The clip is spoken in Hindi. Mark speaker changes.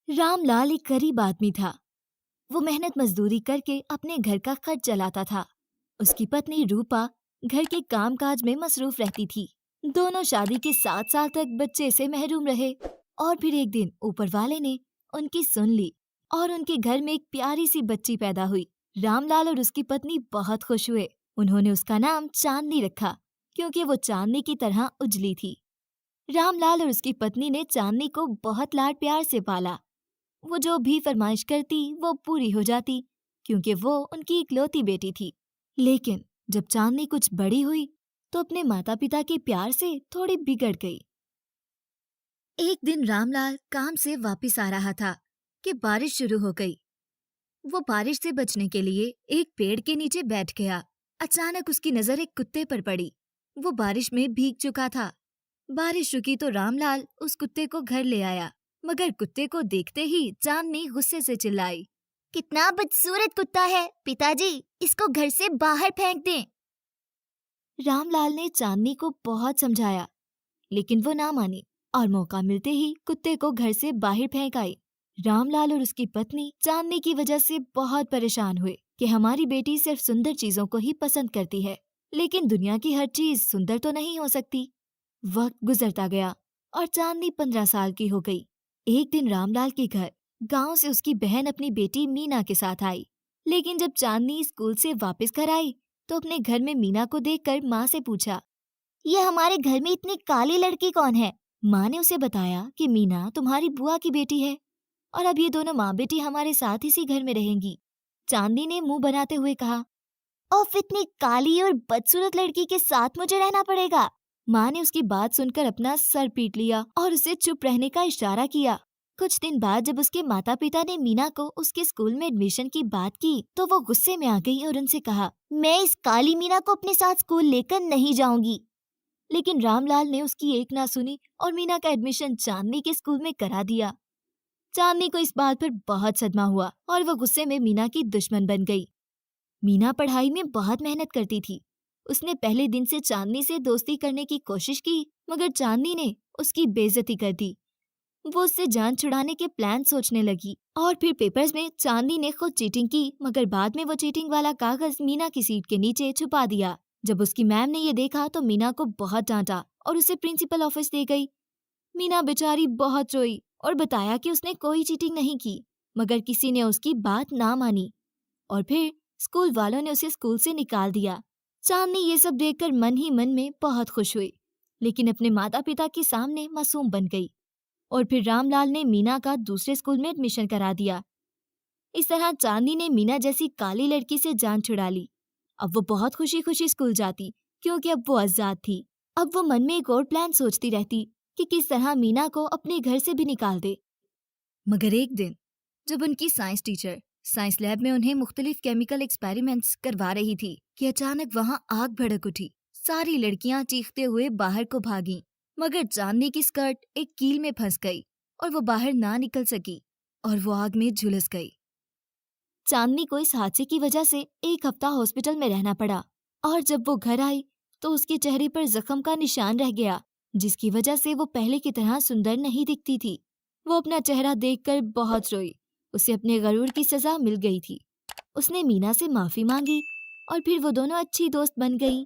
Speaker 1: रामलाल एक गरीब आदमी था। वो मेहनत मजदूरी करके अपने घर का खर्च चलाता था। उसकी पत्नी रूपा घर के कामकाज में मसरूफ रहती थी। दोनों शादी के 7 साल तक बच्चे से महरूम रहे और फिर एक दिन ऊपर वाले ने उनकी सुन ली और उनके घर में एक प्यारी सी बच्ची पैदा हुई। रामलाल और उसकी पत्नी बहुत खुश हुए। उन्होंने उसका नाम चांदनी रखा क्योंकि वो चांदनी की तरह उजली थी। रामलाल और उसकी पत्नी ने चांदनी को बहुत लाड प्यार से पाला। वो जो भी फरमाइश करती वो पूरी हो जाती क्योंकि वो उनकी इकलौती बेटी थी। लेकिन जब चांदनी कुछ बड़ी हुई तो अपने माता पिता के प्यार से थोड़ी बिगड़ गई। एक दिन रामलाल काम से वापस आ रहा था कि बारिश शुरू हो गई। वो बारिश से बचने के लिए एक पेड़ के नीचे बैठ गया। अचानक उसकी नजर एक कुत्ते पर पड़ी। वो बारिश में भीग चुका था। बारिश रुकी तो रामलाल उस कुत्ते को घर ले आया, मगर कुत्ते को देखते ही चांदनी गुस्से से चिल्लाई, कितना बदसूरत कुत्ता है पिताजी, इसको घर से बाहर फेंक दें। रामलाल ने चांदनी को बहुत समझाया, लेकिन वो ना मानी और मौका मिलते ही कुत्ते को घर से बाहर फेंक आई। रामलाल और उसकी पत्नी चांदनी की वजह से बहुत परेशान हुए कि हमारी बेटी सिर्फ सुंदर चीजों को ही पसंद करती है, लेकिन दुनिया की हर चीज सुंदर तो नहीं हो सकती। वक्त गुजरता गया और चांदनी 15 साल की हो गई। एक दिन रामलाल के घर गांव से उसकी बहन अपनी बेटी मीना के साथ आई। लेकिन जब चांदनी स्कूल से वापस घर आई तो अपने घर में मीना को देखकर माँ से पूछा, ये हमारे घर में इतनी काली लड़की कौन है? माँ ने उसे बताया कि मीना तुम्हारी बुआ की बेटी है और अब ये दोनों माँ बेटी हमारे साथ इसी घर में रहेंगी। चांदनी ने मुंह बनाते हुए कहा, ओफ, इतनी काली और बदसूरत लड़की के साथ मुझे रहना पड़ेगा। माँ ने उसकी बात सुनकर अपना सर पीट लिया और उसे चुप रहने का इशारा किया। कुछ दिन बाद जब उसके माता पिता ने मीना को उसके स्कूल में एडमिशन की बात की तो वो गुस्से में आ गई और उनसे कहा, मैं इस काली मीना को अपने साथ स्कूल लेकर नहीं जाऊंगी। लेकिन रामलाल ने उसकी एक ना सुनी और मीना का एडमिशन चांदनी के स्कूल में करा दिया। चांदनी को इस बात पर बहुत सदमा हुआ और वो गुस्से में मीना की दुश्मन बन गई। मीना पढ़ाई में बहुत मेहनत करती थी। उसने पहले दिन से चांदनी से दोस्ती करने की कोशिश की, मगर चांदनी ने उसकी बेइज्जती कर दी। वो उससे जान छुड़ाने के प्लान सोचने लगी और फिर पेपर्स में चांदनी ने खुद चीटिंग की, मगर बाद में वो चीटिंग वाला कागज मीना की सीट के नीचे छुपा दिया। जब उसकी मैम ने ये देखा तो मीना को बहुत डांटा और उसे प्रिंसिपल ऑफिस ले गई। मीना बेचारी बहुत रोई और बताया कि उसने कोई चीटिंग नहीं की, मगर किसी ने उसकी बात ना मानी और फिर स्कूल वालों ने उसे स्कूल से निकाल दिया। चांदनी ये सब देखकर मन ही मन में बहुत खुश हुई, लेकिन अपने माता पिता के सामने मासूम बन गई। और फिर रामलाल ने मीना का दूसरे स्कूल में एडमिशन करा दिया। इस तरह चांदनी ने मीना जैसी काली लड़की से जान छुड़ा ली। अब वो बहुत खुशी खुशी स्कूल जाती क्योंकि अब वो आजाद थी। अब वो मन में एक और प्लान सोचती रहती कि किस तरह मीना को अपने घर से भी निकाल दे। मगर एक दिन जब उनकी साइंस टीचर साइंस लैब में उन्हें मुख्तलिफ केमिकल एक्सपेरिमेंट्स करवा रही थी कि अचानक वहाँ आग भड़क उठी। सारी लड़कियां चीखते हुए बाहर को भागीं, मगर चांदनी की स्कर्ट एक कील में फंस गई और वो बाहर ना निकल सकी और वो आग में झुलस गई। चांदनी को इस हादसे की वजह से 1 हफ्ता हॉस्पिटल में रहना पड़ा और जब वो घर आई तो उसके चेहरे पर जख्म का निशान रह गया, जिसकी वजह से वो पहले की तरह सुंदर नहीं दिखती थी। वो अपना चेहरा देखकर बहुत रोई। उसे अपने गरूर की सजा मिल गई थी। उसने मीना से माफी मांगी और फिर वो दोनों अच्छी दोस्त बन गई।